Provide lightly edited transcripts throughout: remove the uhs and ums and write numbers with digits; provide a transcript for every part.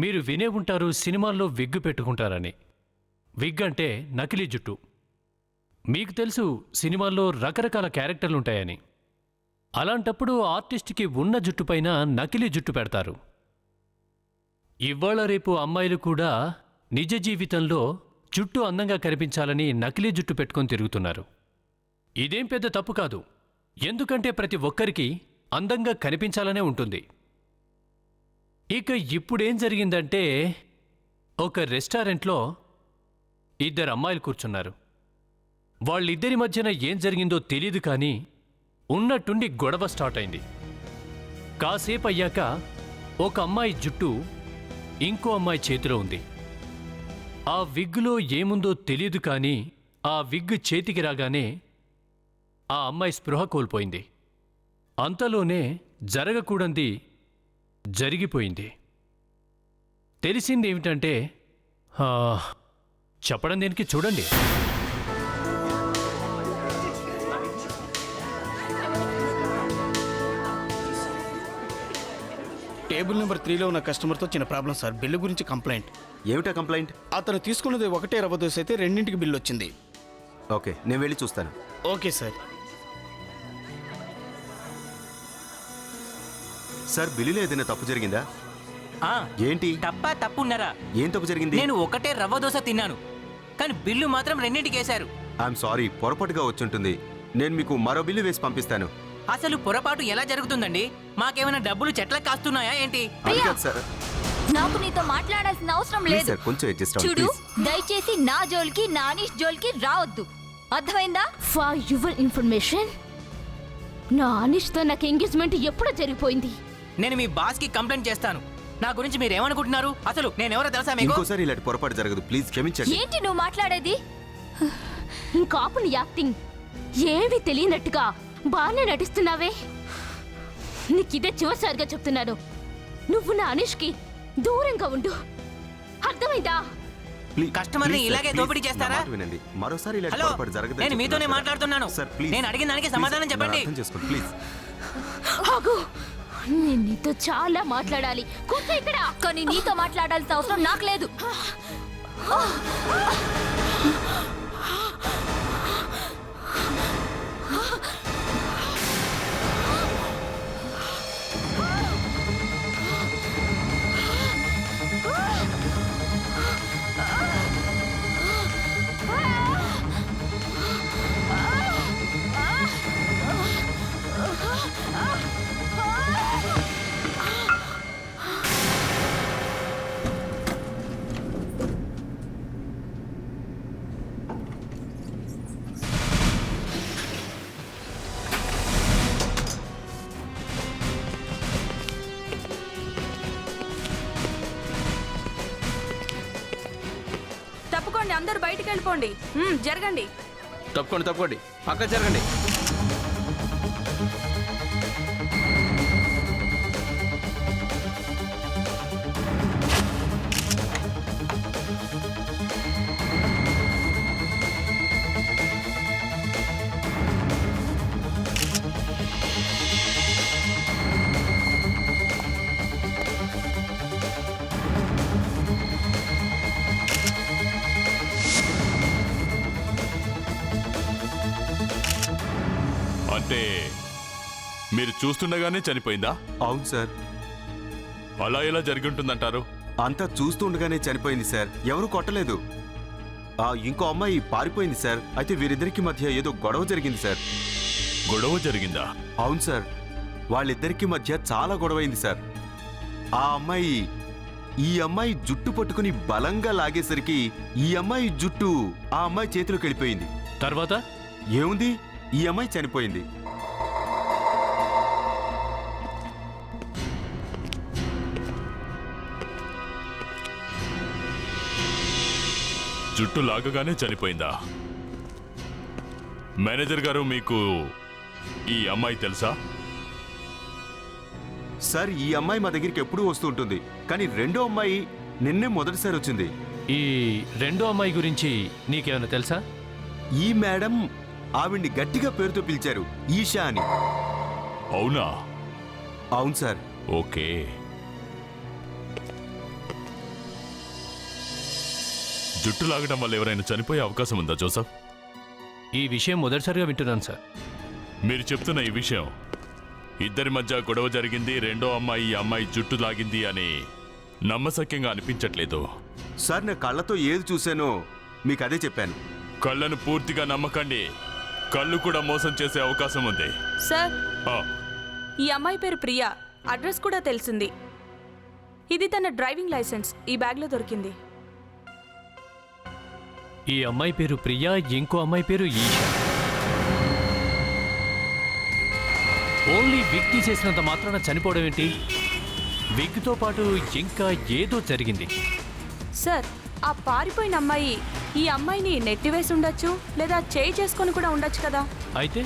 మీరు వినే ఉంటారు సినిమాల్లో విగ్గు పెట్టుకుంటారని. విగ్ అంటే నకిలీ జుట్టు. మీకు తెలుసు సినిమాల్లో రకరకాల క్యారెక్టర్లుంటాయని. అలాంటప్పుడు ఆర్టిస్ట్కి ఉన్న జుట్టుపైన నకిలీ జుట్టు పెడతారు. ఇవాళ రేపు అమ్మాయిలు కూడా నిజ జీవితంలో జుట్టు అందంగా కనిపించాలని నకిలీ జుట్టు పెట్టుకొని తిరుగుతున్నారు. ఇదేం పెద్ద తప్పు కాదు, ఎందుకంటే ప్రతి ఒక్కరికి అందంగా కనిపించాలనే ఉంటుంది. ఇక ఇప్పుడేం జరిగిందంటే, ఒక రెస్టారెంట్లో 2 అమ్మాయిలు కూర్చున్నారు. వాళ్ళిద్దరి మధ్యన ఏం జరిగిందో తెలీదు, కానీ ఉన్నట్టుండి గొడవ స్టార్ట్ అయింది. కాసేపు అయ్యాక ఒక అమ్మాయి జుట్టు ఇంకో అమ్మాయి చేతిలో ఉంది. ఆ విగ్గులో ఏముందో తెలీదు, కానీ ఆ విగ్గు చేతికి రాగానే ఆ అమ్మాయి స్పృహ కోల్పోయింది. అంతలోనే జరగకూడంది జరిగిపోయింది. తెలిసింది ఏమిటంటే, చెప్పడం దేనికి, చూడండి. టేబుల్ నెంబర్ 3లో ఉన్న కస్టమర్తో చిన్న ప్రాబ్లం సార్. బిల్లు గురించి కంప్లైంట్. ఏమిటా కంప్లైంట్? అతను తీసుకున్నది ఒకటే రవ్వ దోశ అయితే 2ంటికి బిల్లు వచ్చింది. ఓకే, నేను వెళ్ళి చూస్తాను. Okay sir. సార్, బిల్లులో ఏదైనా తప్పు జరిగిందా? ఏంటి తప్పు ఉన్నారా? ఏం తప్పు జరిగింది? నేను ఒకటే రవ్వ దోశ తిన్నాను, కానీ బిల్లు మాత్రం 2ంటికి వేశారు. ఐఎమ్ సారీ, పొరపాటుగా వచ్చుంటుంది. నేను మీకు మరో బిల్లు వేసి పంపిస్తాను. అసలు పొరపాటు ఎలా జరుగుతుందండి? మాకేమైనా డబ్బులు చెట్లకు కాస్తున్నాయా ఏంటి? అది కాదు సార్. నాకు నీతో మాట్లాడాల్సిన అవసరం ప్లీజ్ లేదు. సార్, కొంచెం అడ్జస్ట్ అవ్వండి చూడు, ప్లీజ్. దయచేసి నా జోలికి, నా అనీష్ జోలికి రావద్దు. అర్థమైందా? ఫర్ యువర్ ఇన్ఫర్మేషన్, నా అనీష్తో నాకు ఎంగేజ్మెంట్ ఎప్పుడో జరిగిపోయింది. నేను మీ బాస్ కి కంప్లైంట్ చేస్తాను. నా గురించి మీరు ఏమనుకుంటున్నారు? అసలు నేనెవరో తెలుసా మీకు? ఇంకోసారి ఇలాంటి పొరపాటు జరగదు, ప్లీజ్ క్షమించండి. ఏంటి నువ్వు మాట్లాడేది? ఇంకాపుని యాక్టింగ్ ఏమీ తెలియనట్టుగా బాగానే నటిస్తున్నావే. నీకిదే చివరిసారిగా చెప్తున్నాను, నువ్వు నా అనీష్కి దూరంగా ఉండు. అర్థమైందా? ప్లీజ్, కస్టమర్ని ప్లీజ్ సార్, ఇలాగే ప్లీజ్ దోపిడీ చేస్తారా? నా మాట వినండి. మరోసారి ఇలాంటి హలో, పొరపాటు జరగదని నేను మీతోనే చెప్తున్నాను మాట్లాడుతున్నాను. Sir, please. నేను అడిగిన దానికి ప్లీజ్, సమాధానం చెప్పండి. నన్ను అర్థం చేసుకోండి ప్లీజ్. ఆగు, నేను నీతో చాలా మాట్లాడాలి. కూర్చో ఇక్కడ. కానీ నీతో మాట్లాడాల్సిన అవసరం నాకు లేదు. తప్పుకోండి, అందరూ బయటికి వెళ్ళిపోండి. జరగండి. తప్పుకోండి, పక్క జరగండి. అంటే మీరు చూస్తుండగానే చనిపోయిందా? అవును సార్. అలా ఎలా జరిగి ఉంటుందంటారు? అంతా చూస్తుండగానే చనిపోయింది సార్. ఎవరు కొట్టలేదు. ఇంకో అమ్మాయి పారిపోయింది సార్. అయితే వీరిద్దరికి మధ్య ఏదో గొడవ జరిగింది సార్. గొడవ జరిగిందా? అవును సార్, వాళ్ళిద్దరికి మధ్య చాలా గొడవైంది సార్. ఈ అమ్మాయి జుట్టు పట్టుకుని బలంగా లాగేసరికి ఈ అమ్మాయి జుట్టు ఆ అమ్మాయి చేతిలోకి వెళ్ళిపోయింది. తర్వాత ఏముంది, ఈ అమ్మాయి చనిపోయింది. జుట్టు లాగగానే చనిపోయిందా? మేనేజర్ గారు, మీకు ఈ అమ్మాయి తెలుసా? సార్, ఈ అమ్మాయి మా దగ్గరికి ఎప్పుడూ వస్తూ ఉంటుంది, కానీ రెండో అమ్మాయి నిన్నే మొదటిసారి వచ్చింది. ఈ రెండో అమ్మాయి గురించి నీకేమైనా తెలుసా? ఈ మేడం ఆవిడ్ని గట్టిగా పేరుతో పిలిచారు, ఈషా అని. అవునా? అవును సార్. ఓకే. జుట్టు లాగడం వల్ల ఎవరైనా చనిపోయే అవకాశం ఉందా జోసఫ్? ఈ విషయం మొదటిసారిగా వింటున్నాను సార్. మీరు చెప్తున్న ఈ విషయం ఇద్దరి మధ్య గొడవ జరిగింది, రెండో అమ్మాయి ఈ అమ్మాయి జుట్టు లాగింది అని నమ్మశక్యంగా అనిపించట్లేదు. సార్ నేను కళ్ళతో ఏది చూశానో మీకు అదే చెప్పాను. కళ్ళను పూర్తిగా నమ్మకండి, కళ్ళు కూడా మోసం చేసే అవకాశం ఉంది. సార్, ఆ, ఈ అమ్మాయి పేరు ప్రియా. అడ్రస్ కూడా తెలిసింది. ఇది తన డ్రైవింగ్ లైసెన్స్ ఈ బ్యాగ్లో దొరికింది. ఈ అమ్మాయి పేరు ప్రియా, ఇంకో అమ్మాయి పేరు ఈషా. ఓన్లీ విగ్ తీసేసినంత మాత్రాన చనిపోవడం ఏంటి? విగ్తో పాటు ఇంకా ఏదో జరిగింది. సార్, ఆ పారిపోయిన అమ్మాయి ఈ అమ్మాయిని నెట్టివేసి ఉండొచ్చు, లేదా చేయి చేసుకొని కూడా ఉండొచ్చు కదా. అయితే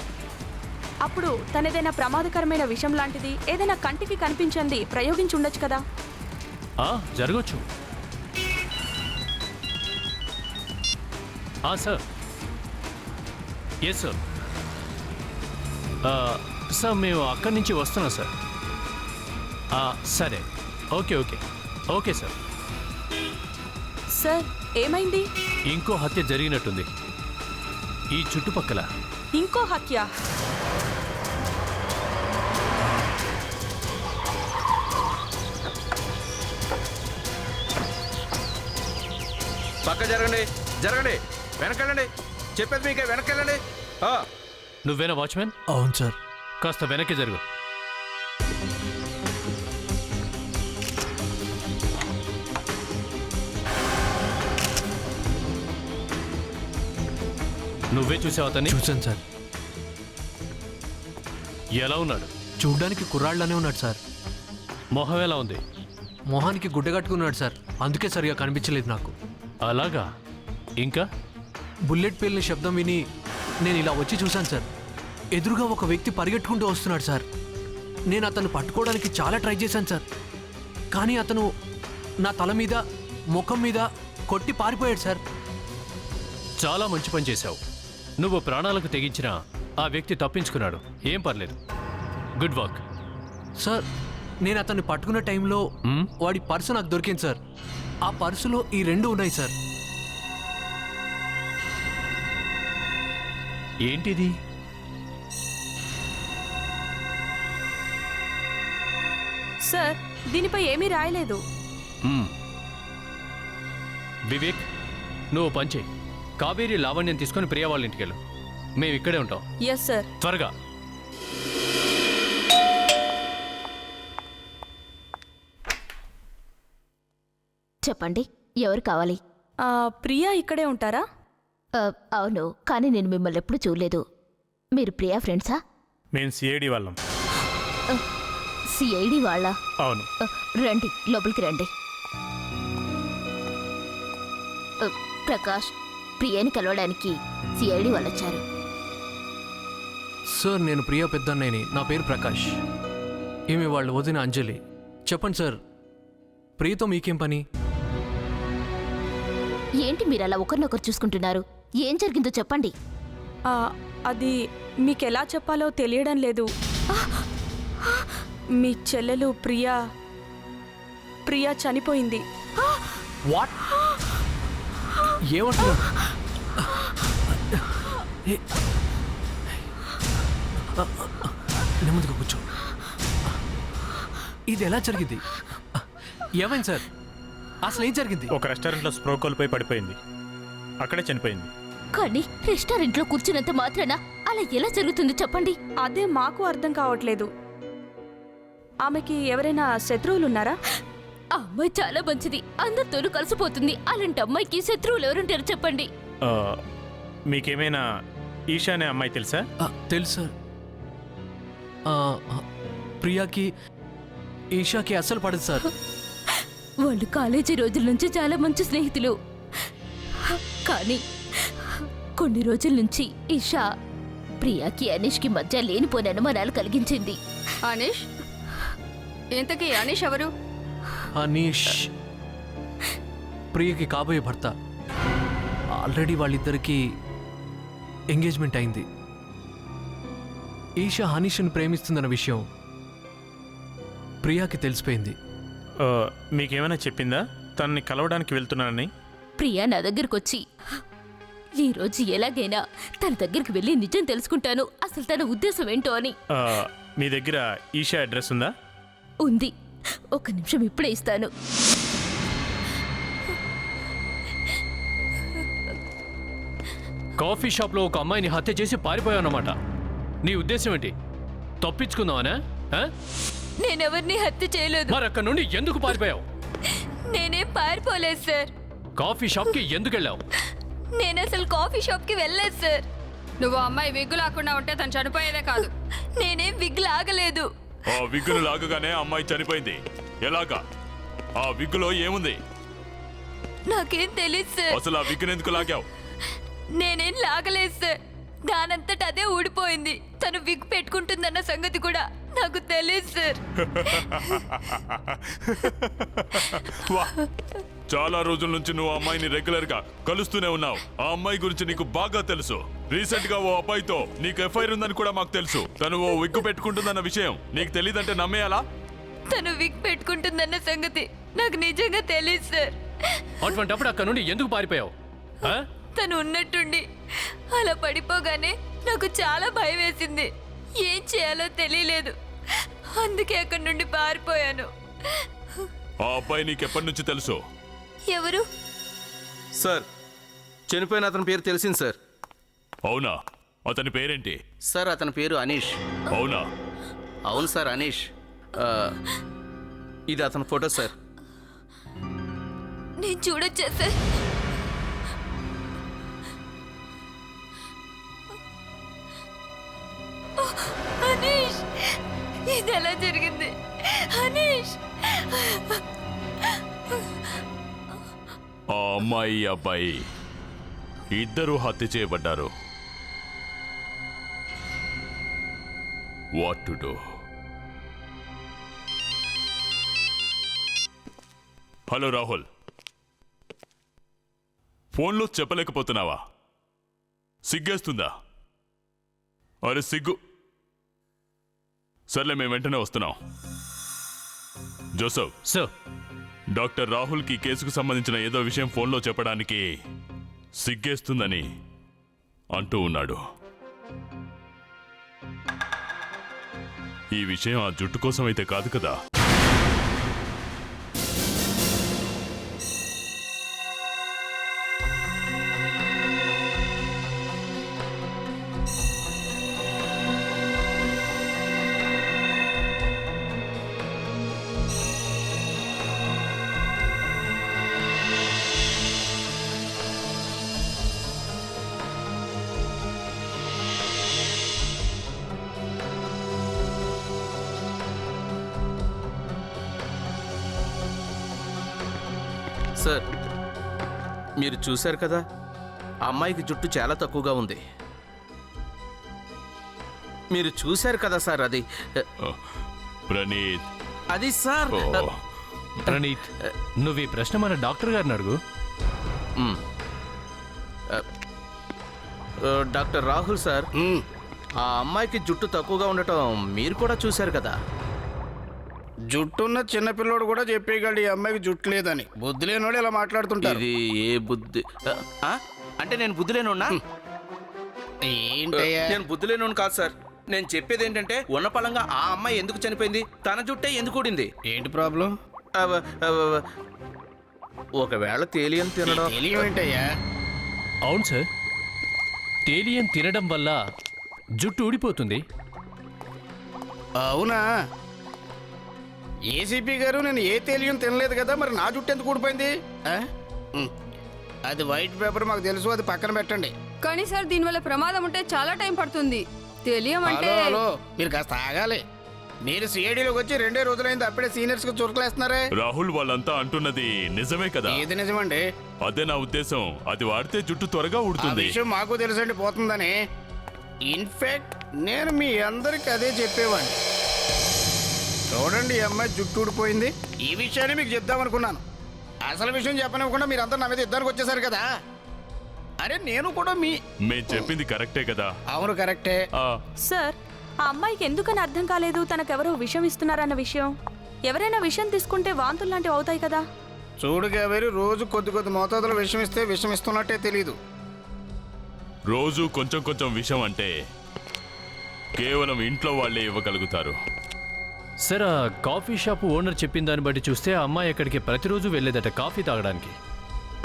అప్పుడు తనేదైనా ప్రమాదకరమైన విషయం లాంటిది, ఏదైనా కంటికి కనిపించింది ప్రయోగించి ఉండొచ్చు కదా. జరగచ్చు. సార్. Yes sir. సార్ మేము అక్కడి నుంచి వస్తున్నాం సార్. సరే, okay okay okay sir. Sir, ఏమైంది? ఇంకో హత్య జరిగినట్టుంది ఈ చుట్టుపక్కల. ఇంకో హత్య? పక్క జరగండి, జరగండి, వెనకెళ్ళండి. చెప్పేది మీకే, వెనకెళ్ళండి. నువ్వేనా వాచ్మెన్? అవును సార్. కాస్త వెనక్కి జరుగు. నువ్వే చూసావు అతన్ని? చూశాను సార్. ఎలా ఉన్నాడు? చూడ్డానికి కుర్రాళ్ళనే ఉన్నాడు సార్. మొహం ఎలా ఉంది? మొహానికి గుడ్డ కట్టుకున్నాడు సార్, అందుకే సరిగా కనిపించలేదు నాకు. అలాగా? ఇంకా? బుల్లెట్ పేలిన శబ్దం విని నేను ఇలా వచ్చి చూశాను సార్. ఎదురుగా ఒక వ్యక్తి పరిగెట్టుకుంటూ వస్తున్నాడు సార్. నేను అతను పట్టుకోవడానికి చాలా ట్రై చేశాను సార్, కానీ అతను నా తల మీద, ముఖం మీద కొట్టి పారిపోయాడు సార్. చాలా మంచి పని చేశావు. నువ్వు ప్రాణాలకు తెగించిన ఆ వ్యక్తి తప్పించుకున్నాడు. ఏం పర్లేదు. Good work. సార్, నేను అతన్ని పట్టుకున్న టైంలో వాడి పర్సు నాకు దొరికింది సార్. ఆ పర్సులో ఈ రెండు ఉన్నాయి సార్. ఏంటిది? సార్, దీనిపై ఏమీ రాయలేదు. వివేక్, నువ్వు పంచే. కావేరి లావణ్యం తీసుకొని ప్రియా వాళ్ళ ఇంటికి వెళ్ళు. మేము ఇక్కడే ఉంటాం. Yes sir. త్వరగా. చెప్పండి, ఎవరు కావాలి? ప్రియా ఇక్కడే ఉంటారా? అవును, కానీ నేను మిమ్మల్ని ఎప్పుడు చూడలేదు. మీరు ప్రియా ఫ్రెండ్సా? మేము సిఐడి వాళ్ళం. సిఐడి వాళ్ళ? అవును. రండి, లోపలికి రండి. ప్రకాష్, ప్రియాని కలవడానికి సిఐడి వాళ్ళు వచ్చారు. సార్, నేను ప్రియా పెద్దన్నయ్యని. నా పేరు ప్రకాష్. ఈమె వాళ్ళు వదిన అంజలి. చెప్పండి సార్, ప్రియతో మీకేం పని? ఏంటి మీరు అలా ఒకరినొకరు చూసుకుంటున్నారు? ఏం జరిగిందో చెప్పండి. అది మీకెలా చెప్పాలో తెలియడం లేదు. మీ చెల్లెలు ప్రియా చనిపోయింది. వాట్? ఏమంటున్నా? నెమ్మదిగా కూర్చో. ఇది ఎలా జరిగింది? ఏమైంది సార్? అసలు ఏం జరిగింది? ఒక రెస్టారెంట్లో స్ప్రో కోల్పోయి పడిపోయింది, అక్కడే చనిపోయింది. కానీ రెస్టారెంట్లో కూర్చున్నంత మాత్రాన అలా ఎలా జరుగుతుంది చెప్పండి. అదే మాకు అర్థం కావట్లేదు. ఆమెకి ఎవరైనా శత్రువులున్నారా? ఆ అమ్మాయి చాలా మంచిది, అందరితోనూ కలిసిపోతుంది. అలాంటి అమ్మాయికి శత్రువులు ఎవరుంటారు చెప్పండి. మీకేమైనా ఈషా అనే అమ్మాయి తెలుసా? తెలుసు సార్. ప్రియాకి ఈషాకి అసలు పడదు సార్. వాళ్ళు కాలేజీ రోజుల నుంచి చాలా మంచి స్నేహితులు. కానీ కొన్ని రోజుల నుంచి ఈషా ప్రియాకి అనీష్కి మధ్య లేనిపోయిన అనుమానాలు కలిగించింది. అనీష్? ఇంతకీ అనీష్ ఎవరు? అనీష్ ప్రియకి కాబోయే భర్త. ఆల్రెడీ వాళ్ళిద్దరికీ ఎంగేజ్మెంట్ అయింది. ఈషా అనీష్ని ప్రేమిస్తుందన్న విషయం ప్రియాకి తెలిసిపోయింది. మీకేమైనా చెప్పిందా తనని కలవడానికి వెళ్తున్నానని? ప్రియా నా దగ్గరకు వచ్చి ఈరోజు ఎలాగైనా తన దగ్గరికి వెళ్ళి నిజం తెలుసుకుంటాను, అసలు తన ఉద్దేశం ఏంటో అని. మీ దగ్గర ఈషా అడ్రస్ ఉందా? ఉంది, ఒక్క నిమిషం ఇప్పుడే ఇస్తాను. కాఫీ షాప్లో ఒక అమ్మాయిని హత్య చేసి పారిపోయావన్నమాట. నీ ఉద్దేశం ఏంటి? తప్పించుకుందామనా? ఆ? నేనెవరిని హత్య చేయలేదు. మరి అక్కడ నుండి ఎందుకు పారిపోయావు? నేనేం పారిపోలేదు సార్. కాఫీ షాప్కి ఎందుకు వెళ్ళావు? నేను అసలు కాఫీ షాప్కి వెళ్ళలేదు సార్. నువ్వు అమ్మాయి విగ్గు లాకుండా ఉంటే తను చనిపోయేదే కాదు. నేనేం విగ్ లాగలేదు. ఆ విగ్గును లాగగానే అమ్మాయి చనిపోయింది. ఎలాగా? ఆ విగ్గులో ఏముంది? నాకేం తెలియదు సార్. అసలు ఆ విగ్గును ఎందుకు లాగావు? నేనేం లాగలేదు సార్. దానంతట అదే ఊడిపోయింది. తను విగ్ పెట్టుకుంటుందన్న సంగతి కూడా నాకు తెలియదు సార్. వా, చాలా రోజుల నుంచి నువ్వు అమ్మాయిని రెగ్యులర్ గా కలుస్తూనే ఉన్నావు. ఆ అమ్మాయి గురించి నీకు బాగా తెలుసు. రీసెంట్ గా ఓ అబ్బాయితో నీకు ఎఫ్ఐఆర్ ఉందని కూడా మాకు తెలుసు. తను ఓ విగ్గు పెట్టుకుంటుందన్న విషయం నీకు తెలియదంటే నమ్మేయాలా? తను విగ్ పెట్టుకుంటుందన్న సంగతి నాకు నిజంగా తెలియదు సార్. అటువంటప్పుడు అక్కడ నుండి ఎందుకు పారిపోయావు? ఆ? తను ఉన్నట్టుండి అలా పడిపోగానే నాకు చాలా భయం వేసింది. ఏం చేయాలో తెలియలేదు. అందుకే అక్కడి నుండి పారిపోయాను. ఆ అబ్బాయి నీకెప్పటి నుంచి తెలుసు? ఎవరు? సార్, చనిపోయిన అతని పేరు తెలిసింది సార్. అవునా? అతని పేరేంటి? సార్, అతని పేరు అనీష్. అవునా? అవును సార్, అనీష్. ఇది అతని ఫోటో సార్. నేను చూడొచ్చా సార్? అనీష్, ఇది ఎలా జరిగింది? అనీష్, ఆ అమ్మాయి అబ్బాయి ఇద్దరూ హత్య చేయబడ్డారు. What to do? Hello Rahul, ఫోన్లో చెప్పలేకపోతున్నావా? సిగ్గేస్తుందా? అరే సిగ్గు. సర్లే, మేము వెంటనే వస్తున్నాం. జోసఫ్ సార్, డాక్టర్ రాహుల్కి కేసుకు సంబంధించిన ఏదో విషయం ఫోన్లో చెప్పడానికి సిగ్గేస్తుందని అంటూ ఉన్నాడు. ఈ విషయం ఆ జుట్టు కోసం అయితే కాదు కదా? సార్, మీరు చూశారు కదా, ఆ అమ్మాయికి జుట్టు చాలా తక్కువగా ఉంది. మీరు చూశారు కదా సార్, అది ప్రణీత్. అది సార్. ఓ, ప్రణీత్, నువ్వు ఈ ప్రశ్న మన డాక్టర్ గారిని అడుగు. డాక్టర్ రాహుల్ సార్, ఆ అమ్మాయికి జుట్టు తక్కువగా ఉండటం మీరు కూడా చూశారు కదా. జుట్టున్న చిన్నపిల్లోడు కూడా చెప్పేయగలడు ఈ అమ్మాయికి జుట్టు లేదని. బుద్ధి లేనోడు ఇలా మాట్లాడుతుంటారు. ఇది ఏ బుద్ధి? అంటే నేను బుద్ధి లేనున్నా? ఏంటయ్యా? నేను బుద్ధి లేనోడు కాదు సార్. నేను చెప్పేది ఏంటంటే, ఉన్న పలంగా ఆ అమ్మాయి ఎందుకు చనిపోయింది, తన జుట్టే ఎందుకు ఊడింది? ఏంటి ప్రాబ్లం? ఒకవేళ తేలియం తినడం. తెలియం ఏంటయ్యా? అవును సార్, తేలియం తినడం వల్ల జుట్టు ఊడిపోతుంది. అవునా? ఏసీపీ గారు, నేను ఏ తేలియం తినలేదు కదా, మరి నా జుట్టు ఎందుకు ఊడిపోయింది? అది వైట్ పేపర్, మాకు తెలుసు, అది పక్కన పెట్టండి. కానీ సార్, దీనివల్ల ప్రమాదం ఉంటే చాలా టైం పడుతుంది. తెలియమంటే హలో, మీరు కాస్త ఆగాలి. మీరు సిఐడిలోకి వచ్చి 2 రోజులైంది, అప్పుడే సీనియర్స్ కు చురకలేస్తున్నారే. రాహుల్, వాళ్ళంతా అంటున్నది నిజమే కదా? ఏది నిజమండి? అదే నా ఉద్దేశం. అది వాడితే జుట్టు త్వరగా ఆ ఊడుతుంది. విషయం మాకు తెలుసండి, పోతుందని. ఇన్ఫాక్ట్ నేను మీ అందరికి అదే చెప్పేవాడిని. చూడండి, ఈ అమ్మాయి జుట్టు ఊడిపోయింది. ఈ విషయాన్ని మీకు చెప్దామనుకున్నాను. అసలు విషయం చెప్పనివ్వకుండా మీరంతా నా మీద యుద్ధానికి వచ్చేసారు కదా. అరే, నేను కూడా మేం చెప్పింది కరెక్టే కదా? అవును, కరెక్టే. సార్, ఆ అమ్మాయికి ఎందుకని అర్థం కాలేదు తనకెవరో విషం ఇస్తున్నారన్న విషయం? ఎవరైనా విషం తీసుకుంటే వాంతులు లాంటివి అవుతాయి కదా. చూడు కావేరి, రోజు కొద్ది కొద్ది మోతాదులో విషం ఇస్తే విషం ఇస్తున్నట్టే తెలీదు. రోజు కొంచెం కొంచెం విషయం అంటే కేవలం ఇంట్లో వాళ్ళే ఇవ్వగలుగుతారు. సార్ ఆ కాఫీ షాపు ఓనర్ చెప్పిన దాన్ని బట్టి చూస్తే ఆ అమ్మాయి అక్కడికి ప్రతిరోజు వెళ్ళేదట కాఫీ తాగడానికి.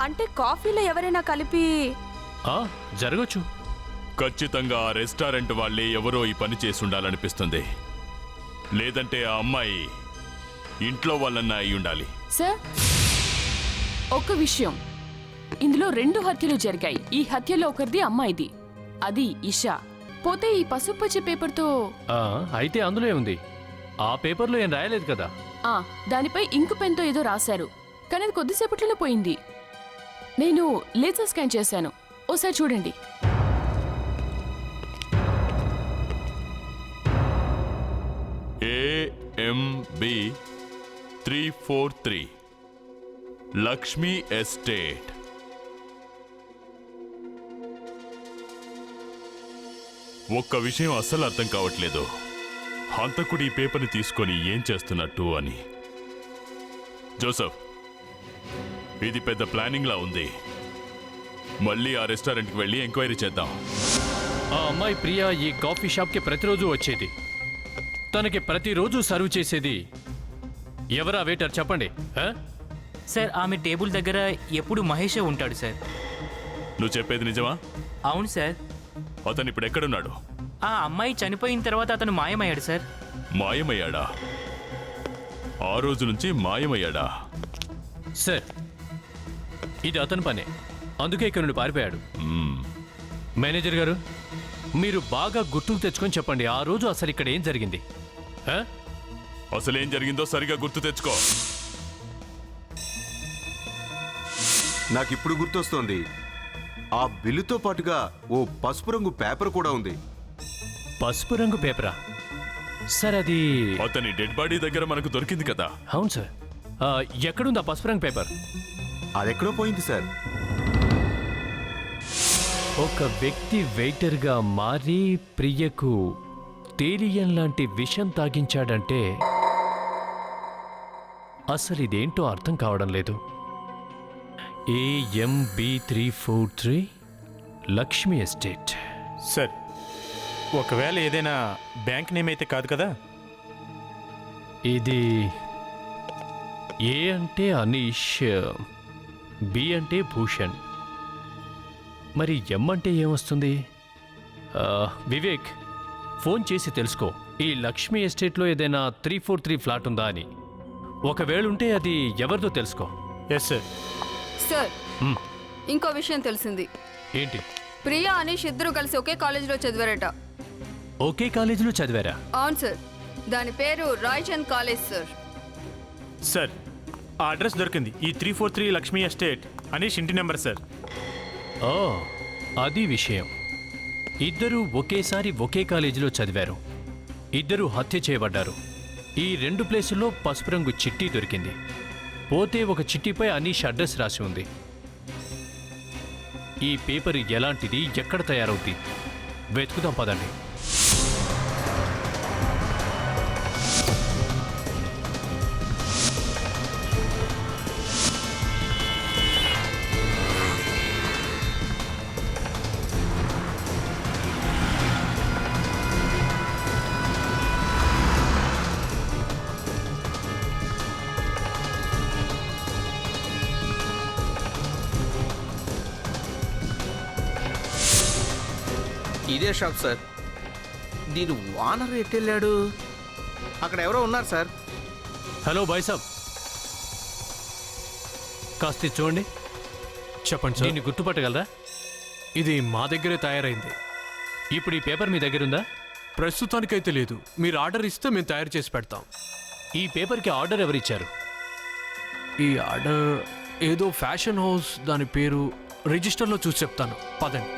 అంటే కాఫీలో ఎవరైనా కలిపి జరగచ్చు. ఖచ్చితంగా ఆ రెస్టారెంట్ వాళ్ళే ఎవరో ఈ పని చేసి ఉండాలనిపిస్తుంది. లేదంటే ఆ అమ్మాయి ఇంట్లో వాళ్ళన్నా అయి ఉండాలి. సార్, ఒక విషయం, ఇందులో 2 హత్యలు జరిగాయి. ఈ హత్యలో ఒకరిది అమ్మాయిది, అది ఇషా. పోతే ఈ పసుపచ్చ పేపర్తో అయితే అందులో ఏముంది? ఆ పేపర్లో ఏం రాయలేదు కదా. దానిపై ఇంకు పెన్తో ఏదో రాశారు, కానీ అది కొద్దిసేపట్లోనే పోయింది. నేను లేజర్ స్కాన్ చేశాను, ఓసారి చూడండి. AMB 343 Lakshmi estate. ఒక్క విషయం అస్సలు అర్థం కావట్లేదు. హంతకుడు ఈ పేపర్ని తీసుకొని ఏం చేస్తున్నట్టు అని. జోసఫ్, ఇది పెద్ద ప్లానింగ్ లా ఉంది. మళ్ళీ ఆ రెస్టారెంట్కి వెళ్ళి ఎంక్వైరీ చేద్దాం. ఆ అమ్మాయి ప్రియా ఈ కాఫీ షాప్కి ప్రతిరోజు వచ్చేది. తనకి ప్రతిరోజు సర్వ్ చేసేది ఎవరా వెయిటర్ చెప్పండి. సార్, ఆమె టేబుల్ దగ్గర ఎప్పుడు మహేషే ఉంటాడు సార్. నువ్వు చెప్పేది నిజమా? అవును సార్. అతను ఇప్పుడు ఎక్కడున్నాడు? ఆ అమ్మాయి చనిపోయిన తర్వాత అతను మాయమయ్యాడు సార్. మాయమయ్యాడా? ఆ రోజు నుంచి మాయమయ్యాడా? సార్, ఇది అతని పనే, అందుకే ఇక్కడ నుండి పారిపోయాడు. మేనేజర్ గారు, మీరు బాగా గుర్తుకు తెచ్చుకొని చెప్పండి, ఆ రోజు అసలు ఇక్కడ ఏం జరిగింది? అసలేం జరిగిందో సరిగా గుర్తు తెచ్చుకో. నాకిప్పుడు గుర్తొస్తోంది, ఆ బిల్లుతో పాటుగా ఓ పసుపు రంగు పేపర్ కూడా ఉంది. పసుపు రంగు పేపరా? సార్, అది అతని డెడ్ బాడీ దగ్గర మనకు దొరికింది కదా. అవును సార్. ఎక్కడుంది ఆ పసుపు రంగు పేపర్? అదెక్కడో పోయింది సార్. ఒక వ్యక్తి వెయిటర్గా మారి ప్రియకు తేలియం లాంటి విషం తాగించాడంటే అసలు ఇదేంటో అర్థం కావడం లేదు. AMB 343 Lakshmi estate. సార్, ఒకవేళ ఏదైనా బ్యాంక్ నేమ్ అయితే కాదు కదా? ఇది ఏ అంటే అనీష్, బి అంటే భూషణ్, మరి ఎం అంటే ఏమొస్తుంది? వివేక్, ఫోన్ చేసి తెలుసుకో ఈ లక్ష్మీ ఎస్టేట్లో ఏదైనా 343 ఫ్లాట్ ఉందా అని. ఒకవేళ ఉంటే అది ఎవరిదో తెలుసుకో. Yes sir. సార్, ఇంకో విషయం తెలిసింది. ఏంటి? ప్రియా అనీష్ ఇద్దరు కలిసి ఒకే కాలేజీలో చదివారట. ఒకే కాలేజీలో చదివారా? అవును సార్, దాని పేరు రాయ్చంద్ కాలేజ్ సార్. సార్, ఆ అడ్రస్ దొరికింది. ఈ 343 లక్ష్మీ ఎస్టేట్ అనీష్ ఇంటి నెంబర్ సార్. ఓ, అది విషయం. ఇద్దరూ ఒకేసారి ఒకే కాలేజీలో చదివారు. ఇద్దరూ హత్య చేయబడ్డారు. ఈ 2 ప్లేసుల్లో పసుపు రంగు చిట్టి దొరికింది. పోతే ఒక చిట్టిపై అనీష్ అడ్రస్ రాసి ఉంది. ఈ పేపర్ ఎలాంటిది, ఎక్కడ తయారవుద్ది? వెతుకుదాం పదండి. ఇదే షాప్ సార్. దీని ఓనర్ ఎట్టెళ్ళాడు? అక్కడ ఎవరో ఉన్నారు సార్. హలో బాయ్ సాబ్, కాస్త చూడండి. చెప్పండి సార్. దీన్ని గుర్తుపట్టగలరా? ఇది మా దగ్గరే తయారైంది. ఇప్పుడు ఈ పేపర్ మీ దగ్గర ఉందా? ప్రస్తుతానికైతే లేదు. మీరు ఆర్డర్ ఇస్తే మేము తయారు చేసి పెడతాం. ఈ పేపర్కి ఆర్డర్ ఎవరిచ్చారు? ఈ ఆర్డర్ ఏదో ఫ్యాషన్ హౌస్, దాని పేరు రిజిస్టర్లో చూసి చెప్తాను, పదండి.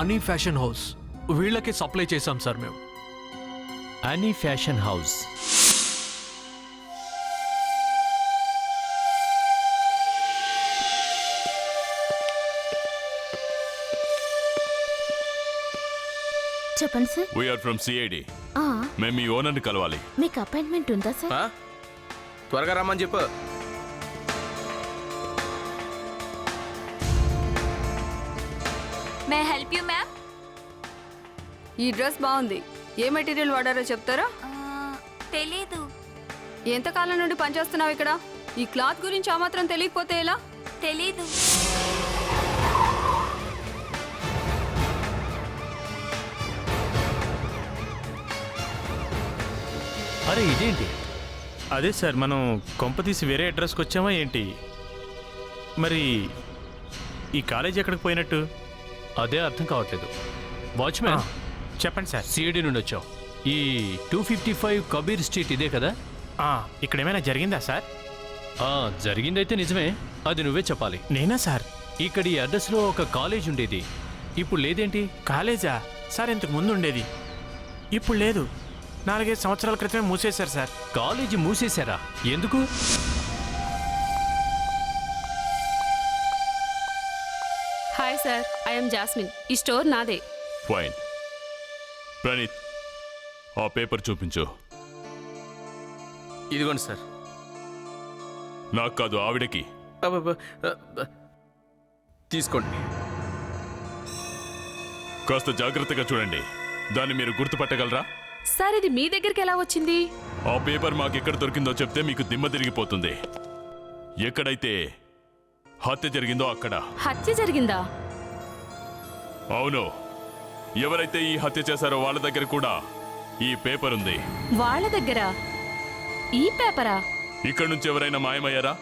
అనీ ఫ్యాషన్ హౌస్, వీళ్ళకి సప్లై చేశాం సార్ మేము. Annie fashion house. చెప్పండి సార్. We are from CID. ఆ, మేము మీ ఓనర్ని కలవాలి. మీకు అపాయింట్మెంట్ ఉందా సార్? ఆ? త్వరగా రమ్మని చెప్పు. May help you ma'am? ఈ డ్రెస్ బాగుంది. ఏ మెటీరియల్ వాడారో చెప్తారా? తెలీదు. ఎంతకాలం నుండి పనిచేస్తున్నావు ఇక్కడ? ఈ క్లాత్ గురించి ఆ మాత్రం తెలియకపోతే ఎలా? తెలీదు. అరే ఇదేంటి? అదే సార్, మనం కొంప తీసి వేరే అడ్రస్కి వచ్చామా ఏంటి? మరి ఈ కాలేజ్ ఎక్కడికి పోయినట్టు? అదే అర్థం కావట్లేదు. వాచ్మ్యాన్, చెప్పండి సార్. సిఐడి నుండి వచ్చావు. ఈ 255 కబీర్ స్ట్రీట్ ఇదే కదా? ఇక్కడ ఏమైనా జరిగిందా సార్? జరిగిందైతే నిజమే, అది నువ్వే చెప్పాలి. నేనా సార్? ఇక్కడ ఈ అడ్రస్లో ఒక కాలేజ్ ఉండేది, ఇప్పుడు లేదేంటి? కాలేజా సార్? ఇంతకు ముందు ఉండేది, ఇప్పుడు లేదు. 4-5 సంవత్సరాల క్రితమే మూసేశారు సార్. కాలేజీ మూసేశారా? ఎందుకు? Hi sir, I'm jasmine. ఈ స్టోర్ నాదే. ఫైన్. ప్రణీత్, ఆ పేపర్ చూపించు. ఇదిగోండి సార్. నాకు కాదు, ఆవిడకి. తీసుకోండి. కాస్త జాగ్రత్తగా చూడండి. దాన్ని మీరు గుర్తుపట్టగలరా? సార్, ఇది మీ దగ్గరికి ఎలా వచ్చింది? ఆ పేపర్ మాకు ఎక్కడ దొరికిందో చెప్తే మీకు దిమ్మ తిరిగిపోతుంది. ఎక్కడైతే హత్య జరిగిందో అక్కడ. హత్య జరిగిందా? అవును. ఎవరైతే ఈ హత్య చేశారో వాళ్ళ దగ్గర కూడా ఈ పేపర్ ఉంది. వాళ్ళ దగ్గర ఈ పేపరా? ఇక్కడ నుంచి ఎవరైనా మాయమయ్యారా?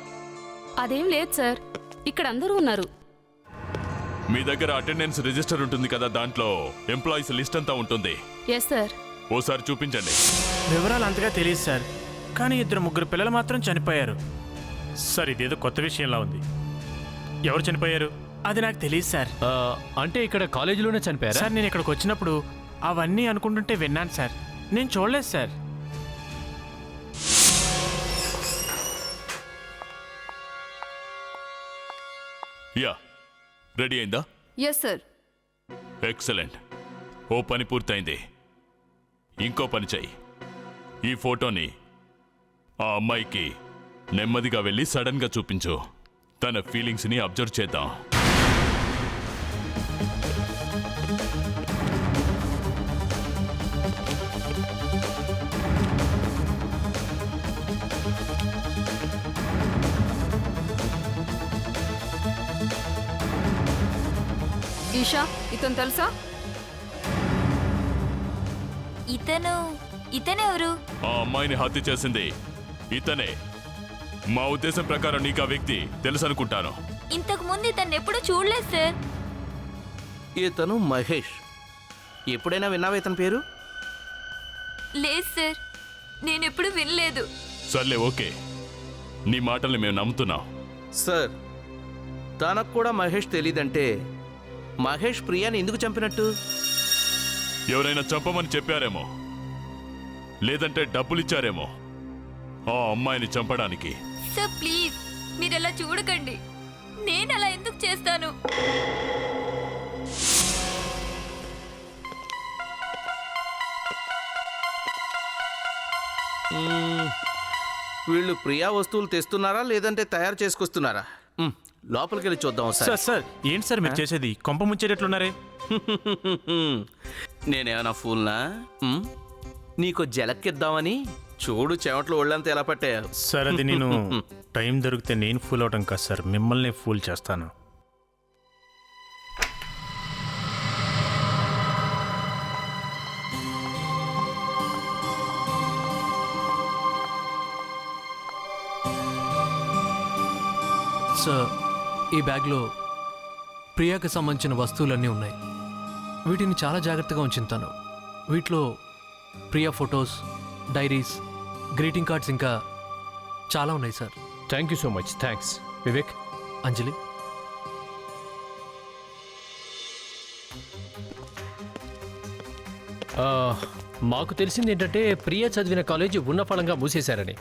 అదేం లేదు సార్, ఇక్కడ అందరూ ఉన్నారు. మీ దగ్గర అటెండెన్స్ రిజిస్టర్ ఉంటుంది కదా, దాంట్లో ఎంప్లాయీస్ లిస్ట్ అంతా ఉంటుంది. Yes sir. ఓసారి చూపించండి. వివరాలు అంతగా తెలియదు సార్, కానీ 2-3 పిల్లలు మాత్రం చనిపోయారు సార్. ఇదేదో కొత్త విషయంలా ఉంది. ఎవరు చనిపోయారు అది నాకు తెలియదు సార్. అంటే ఇక్కడ కాలేజీలోనే చనిపోయారా? సార్, నేను ఇక్కడికి వచ్చినప్పుడు అవన్నీ అనుకుంటుంటే విన్నాను సార్, నేను చూడలేదు సార్. యా, రెడీ అయిందా? Yes sir. ఎక్సలెంట్. ఓ పని పూర్తయింది. ఇంకో పని చెయ్యి. ఈ ఫోటోని ఆ అమ్మాయికి నెమ్మదిగా వెళ్ళి సడన్గా చూపించు. తన ఫీలింగ్స్ని అబ్జర్వ్ చేద్దాం. ఈషా, ఇతను తెలుసా? ఇతనెవరు? ఆ అమ్మాయిని హత్య చేసింది ఇతనే. మా ఉద్దేశం ప్రకారం నీకు ఆ వ్యక్తి తెలుసు అనుకుంటాను. ఇంతకు ముందు ఇతన్ని ఎప్పుడు చూడలేదు సార్. ఇతను మహేష్. ఎప్పుడైనా విన్నావా ఇతని పేరు? లేదు సార్, నేను ఎప్పుడు వినలేదు. సర్లే, ఓకే, నీ మాటల్ని మేము నమ్ముతున్నాం. సార్, తనకు కూడా మహేష్ తెలీదంటే మహేష్ ప్రియాని ఎందుకు చంపినట్టు? ఎవరైనా చంపమని చెప్పారేమో, లేదంటే డబ్బులిచ్చారేమో ఆ అమ్మాయిని చంపడానికి. సార్ ప్లీజ్, మీరు అలా చూడకండి. నేను అలా ఎందుకు చేస్తాను? వీళ్ళు ప్రియా వస్తువులు తెస్తున్నారా లేదంటే తయారు చేసుకొస్తున్నారా? లోపలికి వెళ్ళి చూద్దాం సార్. సార్, ఏంటి సార్ మీరు చేసేది? కొంప ముంచేటట్లున్నారే. నేనేమన్నా ఫూల్నా? నీకు జలక్కిద్దామని. చూడు, చెమట్లు ఒళ్ళంతా ఎలా పట్టాయో. సార్, అది నేను టైం దొరికితే నేను ఫూల్ అవటం కాదు సార్, మిమ్మల్ని ఫూల్ చేస్తాను. సార్, ఈ బ్యాగ్లో ప్రియాకి సంబంధించిన వస్తువులన్నీ ఉన్నాయి. వీటిని చాలా జాగ్రత్తగా ఉంచుతాను. వీటిలో Priya photos, diaries, greeting cards ఇంకా చాలా ఉన్నాయి sir. Thank you so much. Thanks Vivek. Anjali, మాకు తెలిసింది ఏంటంటే ప్రియా చదివిన కాలేజీ ఉన్న ఫలంగా మూసేశారని.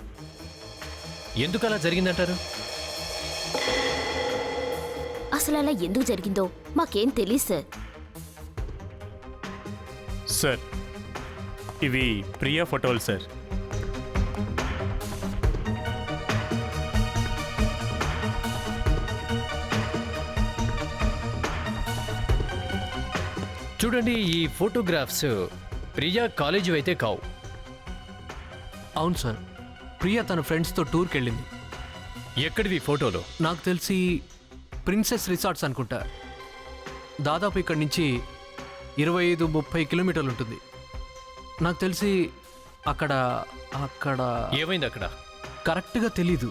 ఎందుకు అలా జరిగిందంటారు? అసలు అలా ఎందుకు జరిగిందో మాకేం తెలియదు సార్. సార్ ఇవి ప్రియా ఫోటోలు సార్. చూడండి, ఈ ఫోటోగ్రాఫ్స్ ప్రియా కాలేజీ అయితే కావు. అవును సార్, ప్రియా తన ఫ్రెండ్స్తో టూర్కి వెళ్ళింది. ఎక్కడివి ఫోటోలు? నాకు తెలిసి ప్రిన్సెస్ రిసార్ట్స్ అనుకుంటా. దాదాపు ఇక్కడి నుంచి 25-30 కిలోమీటర్లు ఉంటుంది. నాకు తెలిసి అక్కడ అక్కడ ఏమైంది అక్కడ? కరెక్ట్గా తెలీదు,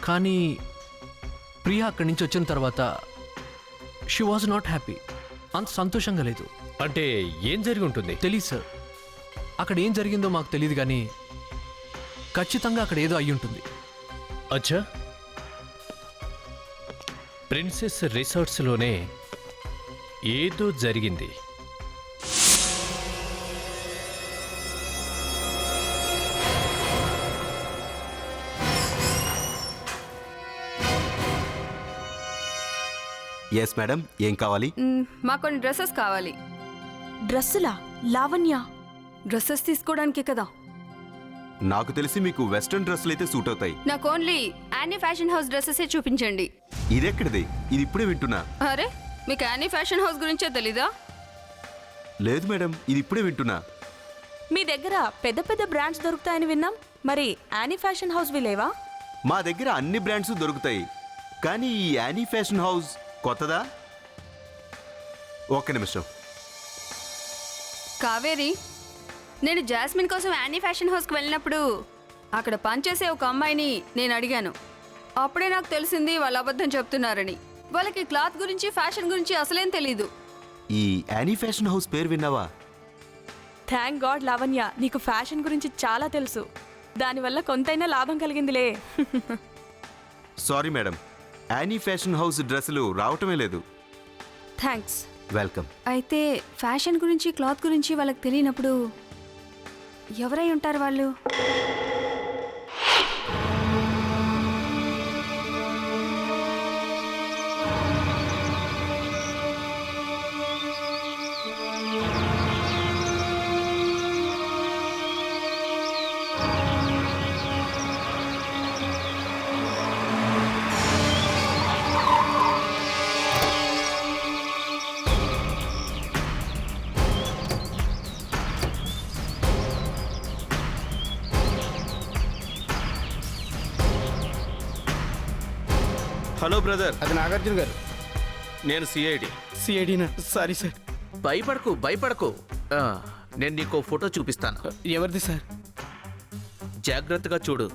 కానీ ప్రియా అక్కడి నుంచి వచ్చిన తర్వాత షీ వాజ్ నాట్ హ్యాపీ. అంత సంతోషంగా లేదు. అంటే ఏం జరిగి ఉంటుంది? తెలీదు సార్. అక్కడ ఏం జరిగిందో మాకు తెలియదు, కానీ ఖచ్చితంగా అక్కడ ఏదో అయి ఉంటుంది. అచ్చా, ప్రిన్సెస్ రిసార్ట్స్లోనే ఏదో జరిగింది. ఎస్ మేడం, ఏం కావాలి? మాకు కొన్ని డ్రెస్సెస్ కావాలి. డ్రెస్సులా? లావణ్య, డ్రెస్సెస్ తీసుకోవడానికే కదా. నాకు తెలిసి మీకు వెస్ట్రన్ డ్రెస్సులు అయితే సూట్ అవుతాయి. నాకు ఓన్లీ యానీ ఫ్యాషన్ హౌస్ డ్రెస్సెసే చూపించండి. ఇదెక్కడిది? ఇది ఇప్పుడే వింటున్నా. అరే, మీకు యానీ ఫ్యాషన్ హౌస్ గురించే తెలీదా? లేదు మేడం, ఇది ఇప్పుడే వింటున్నా. మీ దగ్గర పెద్ద పెద్ద బ్రాండ్స్ దొరుకుతాయని విన్నాం. మరి యానీ ఫ్యాషన్ హౌస్వి లేవా? మా దగ్గర అన్ని బ్రాండ్స్ దొరుకుతాయి, కానీ ఈ యానీ ఫ్యాషన్ హౌస్ కొత్తదా? ఒక్క నిమిషం. కావేరి, నేను జాస్మిన్ కోసం యానీ ఫ్యాషన్ హౌస్కి వెళ్ళినప్పుడు అక్కడ పనిచేసే ఒక అమ్మాయిని నేను అడిగాను. అప్పుడే నాకు తెలిసింది వాళ్ళు అబద్ధం చెప్తున్నారని. వాళ్ళకి క్లాత్ గురించి, ఫ్యాషన్ గురించి అసలేం తెలీదు. ఈ యానీ ఫ్యాషన్ హౌస్ పేరు విన్నావా? థ్యాంక్ గాడ్ లావణ్య, నీకు ఫ్యాషన్ గురించి చాలా తెలుసు. దానివల్ల కొంతైనా లాభం కలిగిందిలే. Sorry madam, Annie fashion house డ్రెస్సులు రావటమే లేదు. థ్యాంక్స్. వెల్కమ్. అయితే ఫ్యాషన్ గురించి, క్లాత్ గురించి వాళ్ళకి తెలియనప్పుడు ఎవరై ఉంటారు వాళ్ళు? హలో బ్రదర్, అది నాగార్జున గారు. నేను సిఐడి. సిఐడినా? Sorry sir. భయపడకు. నేను నీకు ఫోటో చూపిస్తాను. ఎవరిది సార్? జాగ్రత్తగా చూడు.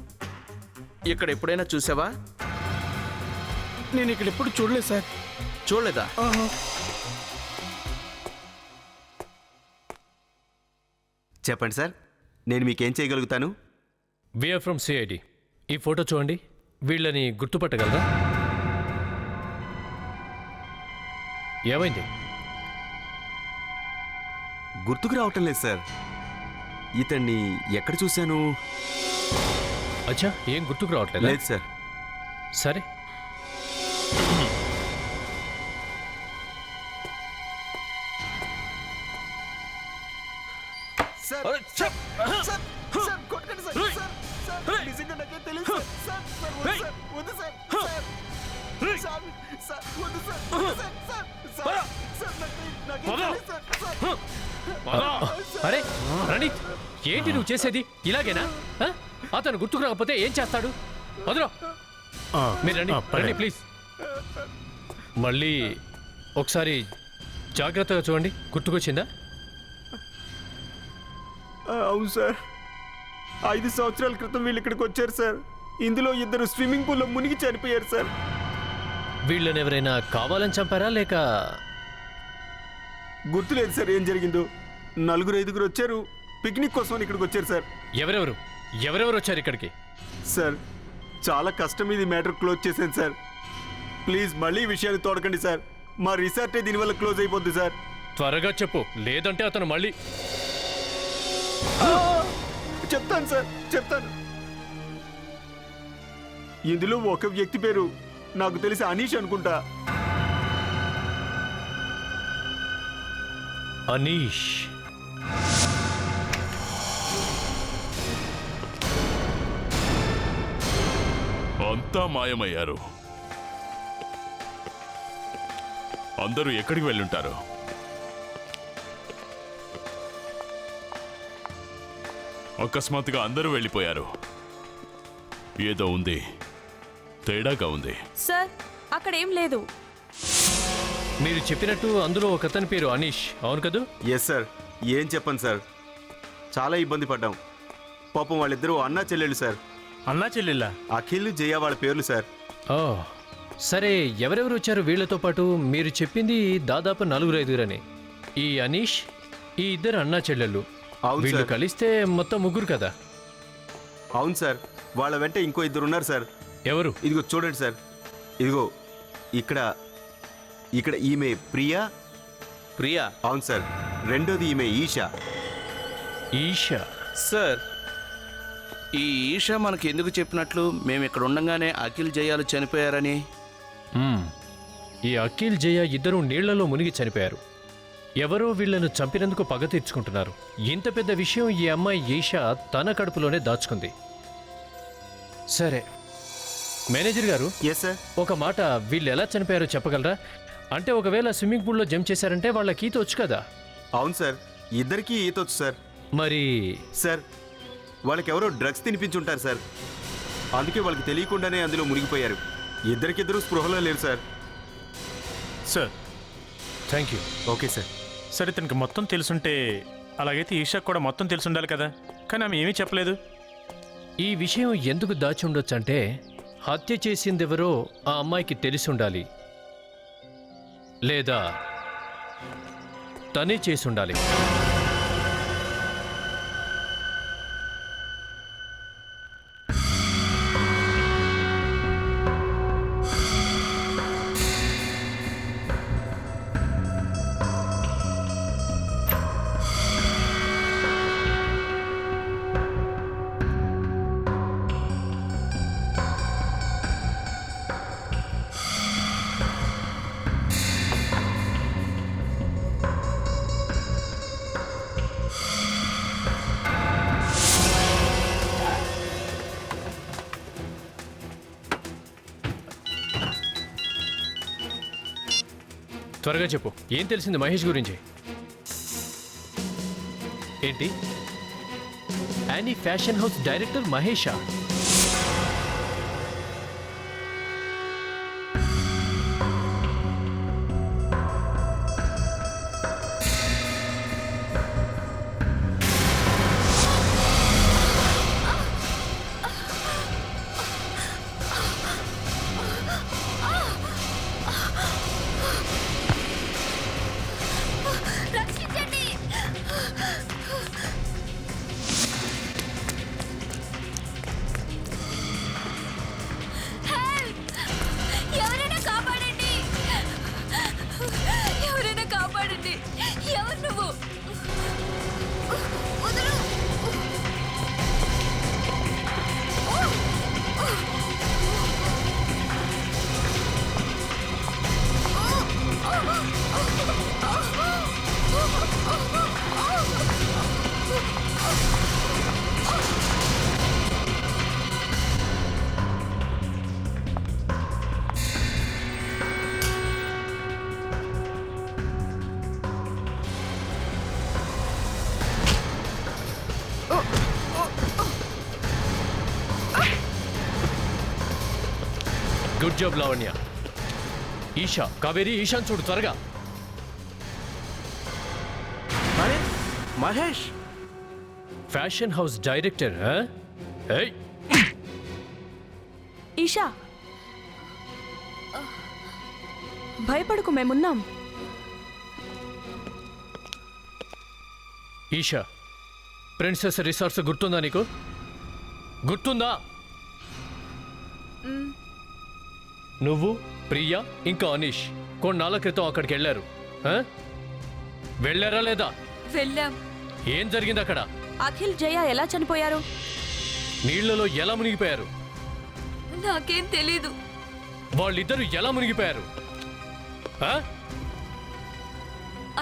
ఇక్కడ ఎప్పుడైనా చూసావా? నేను ఇక్కడ ఎప్పుడు చూడలేదు సార్. చూడలేదా? చెప్పండి సార్, నేను మీకేం చేయగలుగుతాను? We are from CID. ఈ ఫోటో చూడండి. వీళ్ళని గుర్తుపట్టగలరా? ఏమైంది? గుర్తుకు రావటం లేదు సార్. ఇతన్ని ఎక్కడ చూశాను? అచ్చా, ఏం గుర్తుకు రావట్లేదు? లేదు సార్. సరే, అరే రణీత్, ఏంటి నువ్వు చేసేది? ఇలాగేనా? అతను గుర్తుకు రాకపోతే ఏం చేస్తాడు? వదలో. మీరు రండి, రండి ప్లీజ్. మళ్ళీ ఒకసారి జాగ్రత్తగా చూడండి. గుర్తుకొచ్చిందా? అవును సార్, 5 సంవత్సరాల క్రితం వీళ్ళు ఇక్కడికి వచ్చారు సార్. ఇందులో 2 స్విమ్మింగ్ పూల్లో మునిగి చనిపోయారు సార్. వీళ్ళని ఎవరైనా కావాలని చంపారా లేక? గుర్తులేదు సార్ ఏం జరిగిందో. 4-5 వచ్చారు, పిక్నిక్ కోసం ఇక్కడికి వచ్చారు సార్. ఎవరెవరు వచ్చారు ఇక్కడికి? సార్, చాలా కష్టం ఇది మ్యాటర్ క్లోజ్ చేశాను సార్. ప్లీజ్ మళ్ళీ ఈ విషయాన్ని తోడకండి సార్. మా రిసార్టే దీనివల్ల క్లోజ్ అయిపోద్ది సార్. త్వరగా చెప్పు, లేదంటే అతను మళ్ళీ. చెప్తాను సార్, చెప్తాను. ఇందులో ఒక వ్యక్తి పేరు నాకు తెలిసి అనీష్ అనుకుంటా. అనీష్? అంతా మాయమయ్యారు. అందరూ ఎక్కడికి వెళ్ళుంటారు? అకస్మాత్తుగా అందరూ వెళ్ళిపోయారు. ఏదో ఉంది, తేడాగా ఉంది. సార్ అక్కడ ఏం లేదు. మీరు చెప్పినట్టు అందులో ఒక అతని పేరు అనీష్, అవును కదూ? Yes sir. ఏం చెప్పండి సార్, చాలా ఇబ్బంది పడ్డాం. పాపం వాళ్ళిద్దరూ అన్నా చెల్లెళ్ళు సార్. అన్నా చెల్లెళ్ళా? అఖిల్ జయ వాళ్ళ పేర్లు సార్. ఓ సరే, ఎవరెవరు వచ్చారు వీళ్ళతో పాటు? మీరు చెప్పింది దాదాపు 4-5 ఈ అనీష్, ఈ ఇద్దరు అన్నా చెల్లెళ్ళు. అవును వీళ్ళు సార్. కలిస్తే మొత్తం 3 కదా? అవును సార్. వాళ్ళ వెంట ఇంకో 2 ఉన్నారు సార్. ఎవరు? ఇదిగో చూడండి సార్. ఇదిగో ఇక్కడ ఇక్కడ ఈమె ప్రియా. ప్రియా? అవును సార్. రెండోది ఈమె ఈషా. ఈషా? సార్, ఈ ఈషా మనకి ఎందుకు చెప్పినట్లు మేము ఇక్కడ ఉండగానే అఖిల్ జయాలు చనిపోయారని? ఈ అఖిల్ జయ ఇద్దరు నీళ్లలో మునిగి చనిపోయారు. ఎవరో వీళ్లను చంపినందుకు పగ తీర్చుకుంటున్నారు. ఇంత పెద్ద విషయం ఈ అమ్మాయి ఈషా తన కడుపులోనే దాచుకుంది. సరే మేనేజర్ గారు, ఒక మాట, వీళ్ళు ఎలా చనిపోయారో చెప్పగలరా? అంటే ఒకవేళ స్విమ్మింగ్ పూల్లో జంప్ చేశారంటే వాళ్ళకి ఈత వచ్చు కదా? అవును సార్, ఇద్దరికీ ఈత వచ్చు సార్. మరి సార్, వాళ్ళకి ఎవరో డ్రగ్స్ తినిపించుంటారు సార్. అందుకే వాళ్ళకి తెలియకుండానే అందులో మునిగిపోయారు. ఇద్దరికిద్దరూ స్పృహలో లేరు sir. Sir thank you. Okay sir. సరే, తనకి మొత్తం తెలుసుంటే, అలాగైతే ఈషాకు కూడా మొత్తం తెలుసుండాలి కదా, కానీ ఆమె ఏమీ చెప్పలేదు. ఈ విషయం ఎందుకు దాచి ఉండొచ్చంటే, హత్య చేసిందెవరో ఆ అమ్మాయికి తెలిసి ఉండాలి, లేదా తనే చేసి ఉండాలి. త్వరగా చెప్పు, ఏం తెలిసింది మహేష్ గురించి? ఏంటి, యానీ ఫ్యాషన్ హౌస్ డైరెక్టర్ మహేషా? Good job Lavanya. ఈషా, కావేరి, ఈశాన్ చూడు త్వరగా. Mahesh fashion house director. Isha, భయపడకు, మేమున్నాం. ఈషా, ప్రిన్సెస్ రిసార్ట్స్ గుర్తుందా నీకు? గుర్తుందా? నువ్వు, ప్రియా, ఇంకా అనీష్ కొన్నాళ్ళ క్రితం అక్కడికి వెళ్ళారు. వెళ్ళారా లేదా? వెళ్ళాం. ఏం జరిగింది అక్కడ? అఖిల్ జయ ఎలా చనిపోయారు? నీళ్లలో ఎలా మునిగిపోయారు? నాకేం తెలీదు. వాళ్ళిద్దరూ ఎలా మునిగిపోయారు?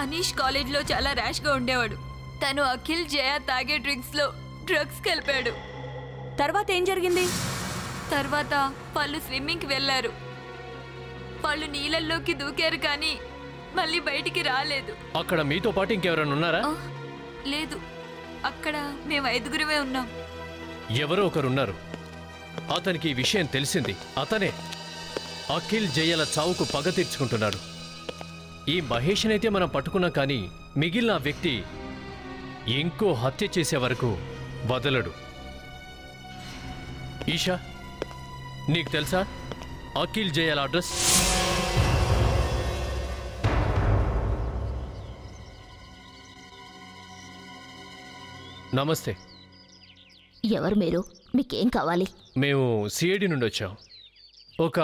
అనీష్ కాలేజ్లో చాలా ర్యాష్గా ఉండేవాడు. తను అఖిల్ జయ తాగే డ్రింక్స్లో డ్రగ్స్ కలిపాడు. తర్వాత ఏం జరిగింది? తర్వాత వాళ్ళు స్విమ్మింగ్కి వెళ్ళారు. వాళ్ళు నీళ్ళల్లోకి దూకారు కానీ మళ్ళీ బయటికి రాలేదు. అక్కడ మీతో పాటు ఇంకెవరైనా ఉన్నారా? లేదు, అక్కడ మేము 5గురమే ఉన్నాం. ఎవరో ఒకరున్నారు. అతనికి ఈ విషయం తెలిసింది. అతనే అఖిల్ జయల చావుకు పగ తీర్చుకుంటున్నాడు. ఈ మహేష్నైతే మనం పట్టుకున్నాం, కానీ మిగిలిన వ్యక్తి ఇంకో హత్య చేసే వరకు వదలడు. ఈషా, నీకు తెలుసా అఖిల్ జయల అడ్రస్? నమస్తే. ఎవరు మీరు? మీకేం కావాలి? మేము సిఐడి నుండి వచ్చాం. ఒక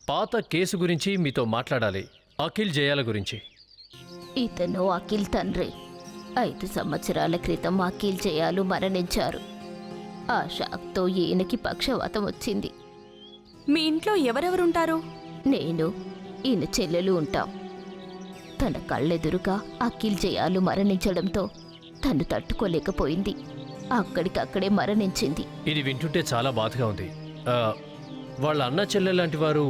పాత కేసు గురించి మీతో మాట్లాడాలి. అఖిల్ జయాల గురించి. ఇతను అఖిల్ తండ్రి. 5 సంవత్సరాల క్రితం అఖిల్ జయాలు మరణించారు. ఆ షాక్తో ఈయనకి పక్షవాతం వచ్చింది. మీ ఇంట్లో ఎవరెవరుంటారు? నేను, ఈయన చెల్లెలు ఉంటాం. తన కళ్ళెదురుగా అఖిల్ జయాలు మరణించడంతో తను తట్టుకోలేకపోయింది. అక్కడికక్కడే మరణించింది. ఇది వింటుంటే చాలా బాధగా ఉంది. వాళ్ళ అన్న చెల్లెలాంటి వారు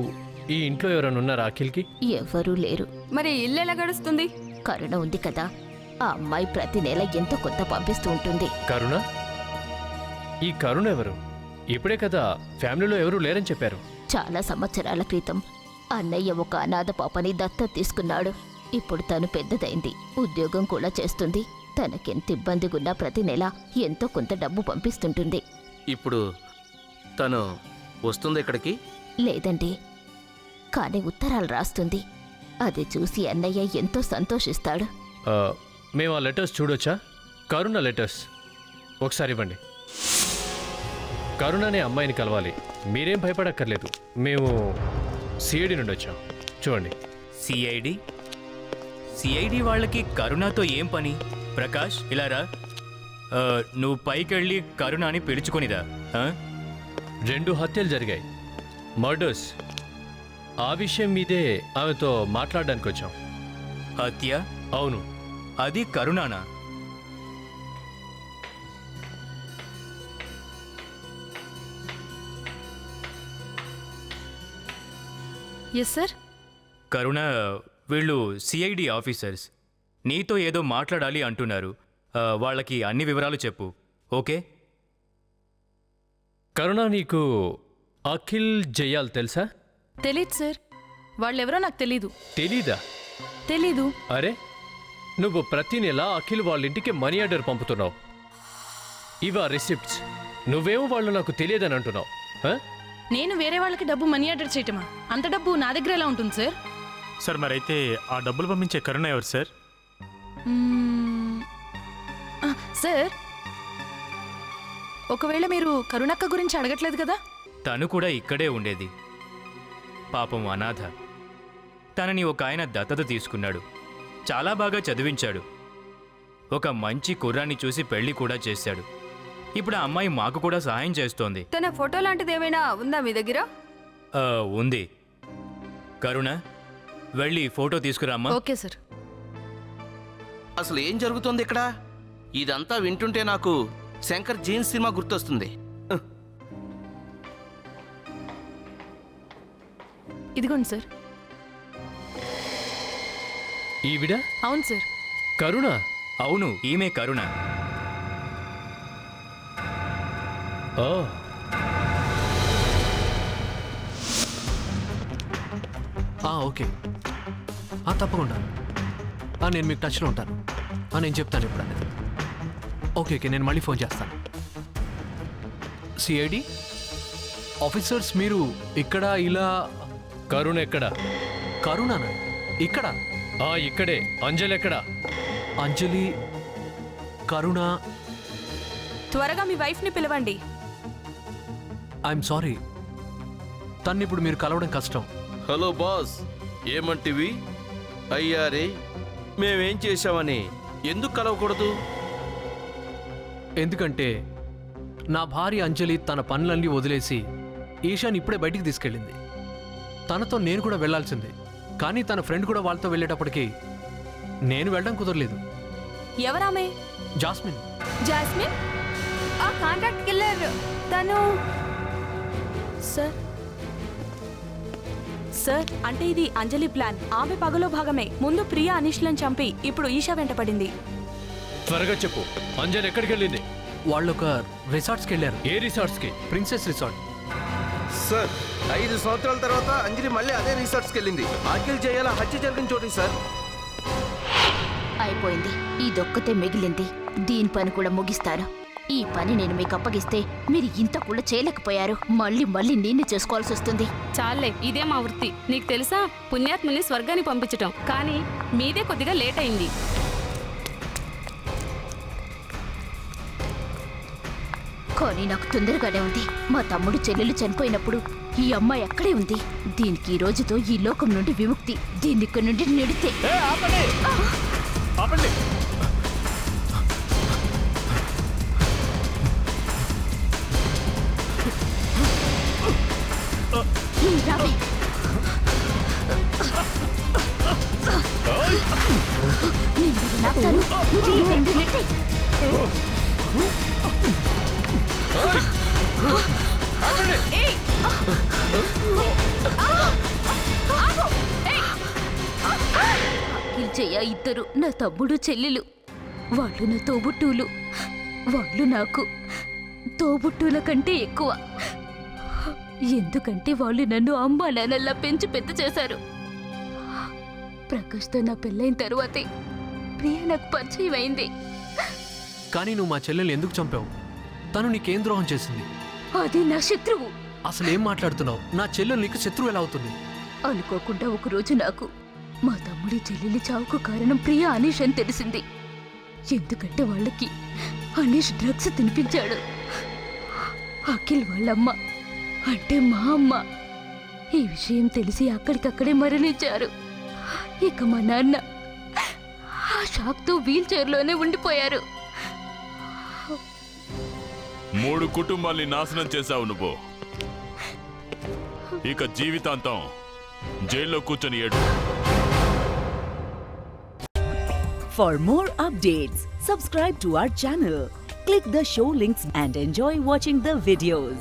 ఈ ఇంట్లో ఎవరైనా ఉన్నారా అఖిల్కి? ఎవరూ లేరు. మరి ఇల్లు ఎలా గడుస్తుంది? కరుణ ఉంది కదా, ఆ అమ్మాయి ప్రతి నెల ఎంతో కొంత పంపిస్తూ ఉంటుంది. కరుణ? ఈ కరుణ ఎవరు? ఇప్పుడే కదా ఫ్యామిలీలో ఎవరూ లేరని చెప్పారు. చాలా సంవత్సరాల క్రితం అన్నయ్య ఒక అనాథ పాపని దత్తత తీసుకున్నాడు. ఇప్పుడు తను పెద్దదైంది, ఉద్యోగం కూడా చేస్తుంది. తనకెంత ఇబ్బందిగున్నా ప్రతి నెల ఎంతో కొంత డబ్బు పంపిస్తుంటుంది. ఇప్పుడు తను వస్తుంది ఇక్కడికి? లేదండి, కానీ ఉత్తరాలు రాస్తుంది. అది చూసి అన్నయ్య ఎంతో సంతోషిస్తాడు. మేము ఆ లెటర్స్ చూడొచ్చా? కరుణ లెటర్స్ ఒకసారి ఇవ్వండి. కరుణ అనే అమ్మాయిని కలవాలి. మీరేం భయపడక్కర్లేదు. మేము సిఐడి నుండి వచ్చాం. చూడండి. సిఐడి వాళ్ళకి కరుణతో ఏం పని? ప్రకాష్, ఇలా రా. నువ్వు పైకెళ్ళి కరుణ అని పిలుచుకొనిదా? 2 హత్యలు జరిగాయి, మర్డర్స్. ఆ విషయం మీదే ఆమెతో మాట్లాడడానికి వచ్చాం. హత్య? అవును. అది కరుణానా? Yes sir. కరుణ, వీళ్ళు సిఐడి ఆఫీసర్స్. నీతో ఏదో మాట్లాడాలి అంటున్నారు. వాళ్ళకి అన్ని వివరాలు చెప్పు, ఓకే? కరుణ, నీకు అఖిల్ జయాల్ తెలుసా? తెలీదు సార్. వాళ్ళెవరో నాకు తెలీదు. తెలీదా? తెలీదు. అరే, నువ్వు ప్రతి నెల అఖిల్ వాళ్ళ ఇంటికి మనీ ఆర్డర్ పంపుతున్నావు. ఇవా రిసిప్ట్స్. నువ్వేమో వాళ్ళు నాకు తెలియదని అంటున్నావు. నేను వేరే వాళ్ళకి డబ్బు మనీ ఆర్డర్ చేయటమా? అంత డబ్బు నా దగ్గర ఎలా ఉంటుంది సార్? సార్, మరైతే ఆ డబ్బులు పంపించే కరుణ ఎవరు సార్? సార్, ఒకవేళ మీరు కరుణక్క గురించి అడగట్లేదు కదా? తను కూడా ఇక్కడే ఉండేది. పాపం అనాథ. తనని ఒక ఆయన దత్తత తీసుకున్నాడు. చాలా బాగా చదివించాడు. ఒక మంచి కుర్రాన్ని చూసి పెళ్లి కూడా చేశాడు. ఇప్పుడు ఆ అమ్మాయి మాకు కూడా సహాయం చేస్తోంది. తన ఫోటో లాంటిది ఏమైనా ఉందా మీ దగ్గర? ఉంది. కరుణ, వెళ్ళి ఫోటో తీసుకురామ్మా. Okay sir. అసలు ఏం జరుగుతోంది ఇక్కడ? ఇదంతా వింటుంటే నాకు శంకర్ జీన్స్ సినిమా గుర్తొస్తుంది. ఇదిగోండి సార్. ఈవిడ? అవును సార్. కరుణ? అవును, ఈమె కరుణ. ఓకే, తప్పకుండా. నేను మీకు టచ్లో ఉంటాను. నేను చెప్తాను ఇప్పుడు అనేది. ఓకే, నేను మళ్ళీ ఫోన్ చేస్తాను. సిఐడి ఆఫీసర్స్, మీరు ఇక్కడ ఇలా? కరుణ ఎక్కడ? కరుణనా? ఇక్కడ? ఇక్కడే. అంజలి ఎక్కడ? అంజలి, కరుణ. త్వరగా మీ వైఫ్ని పిలవండి. ఐఎమ్ సారీ, తన్ని ఇప్పుడు మీరు కలవడం కష్టం. హలో బాస్, ఏమంటివి? అయ్యారే, మేమేం చేశామని ఎందుకు కలవకూడదు? ఎందుకంటే నా భార్య అంజలి తన పనులన్నీ వదిలేసి ఈషాని ఇప్పుడే బయటికి తీసుకెళ్ళింది. తనతో నేను కూడా వెళ్లాల్సిందే, కానీ తన ఫ్రెండ్ కూడా వాళ్ళతో వెళ్ళేటప్పటికి నేను వెళ్ళడం కుదరలేదు. ఎవరామే? జాస్మిన్. జాస్మిన్? ఆ కాంట్రాక్ట్ కిల్లర్ తను. సార్ సార్ అంటే ఇది అంజలి ప్లాన్. ఆమె పగలో భాగమే. ముందు ప్రియా అనిష్లను చంపి ఇప్పుడు ఈషా వెంటపడింది. త్వరగా చెప్పు, అంజలి ఎక్కడికి వెళ్ళింది? వాళ్ళు ఒక రిసార్ట్స్కి వెళ్ళారు. ఏ రిసార్ట్స్కి? Princess resort. సార్ 5 సంవత్సరాల తర్వాత అంజలి మళ్ళీ అదే రిసార్ట్స్కి వెళ్ళింది. అఖిల్ చేయాల హత్య జరిగిన చోటు సార్. అయిపోయింది, ఇదొక్కతే మిగిలింది. దీని పని కూడా ముగిస్తాను. ఈ పని నేను మీకు అప్పగిస్తే మీరు ఇంత కూడా చేయలేకపోయారు. మళ్ళీ మళ్ళీ నేనే చేసుకోవాల్సి వస్తుంది. చాలే, ఇదే మా వృత్తి. నీకు తెలుసా, పుణ్యాత్ముని స్వర్గానికి పంపించటం. కానీ మీదే కొద్దిగా లేట్ అయింది. కానీ నాకు తొందరగానే ఉంది. మా తమ్ముడు చెల్లెలు చనిపోయినప్పుడు ఈ అమ్మాయి అక్కడే ఉంది. దీనికి ఈ రోజుతో ఈ లోకం నుండి విముక్తి. దీన్ని ఇక్కడి నుండి నెడితే రావే. నేను నాకుతాను. చెయ్య ఇద్దరు నా తమ్ముడు చెల్లెలు. వాళ్ళు నా తోబుట్టువులు. వాళ్ళు నాకు తోబుట్టువుల కంటే ఎక్కువ. ఎందుకంటే వాళ్ళు నన్ను అమ్మా నాన్నల్లా పెంచి పెద్ద చేశారు. ప్రకాష్తో నా పెళ్ళైన తరువాతే ప్రియ నాకు పరిచయం అయింది. కానీ నువ్వు మా చెల్లెల్ని ఎందుకు చంపావు? తను నీకేం ద్రోహం చేసింది? అది నా శత్రువు. అసలు ఏం మాట్లాడుతున్నావు? నా చెల్లెలు నీకు శత్రువు ఎలా అవుతుంది? అనుకోకుండా ఒకరోజు నాకు మా తమ్ముడి చెల్లెలి చావుకు కారణం ప్రియా అనీష్ అని తెలిసింది. ఎందుకంటే వాళ్ళకి అనీష్ డ్రగ్స్ తినిపించాడు. అఖిల్ వాళ్ళమ్మ అంటే మా అమ్మ ఈ విషయం తెలిసి అక్కడికక్కడే మరణించారు. ఇక మా నాన్న ఆ షాక్తో వీల్ చైర్లోనే ఉండిపోయారు. 3 కుటుంబాల్ని నాశనం చేశావు నువ్వు. ఇక జీవితాంతం జైల్లో కూర్చొని ఏడు. For more updates, subscribe to our channel, click the show links and enjoy watching the videos.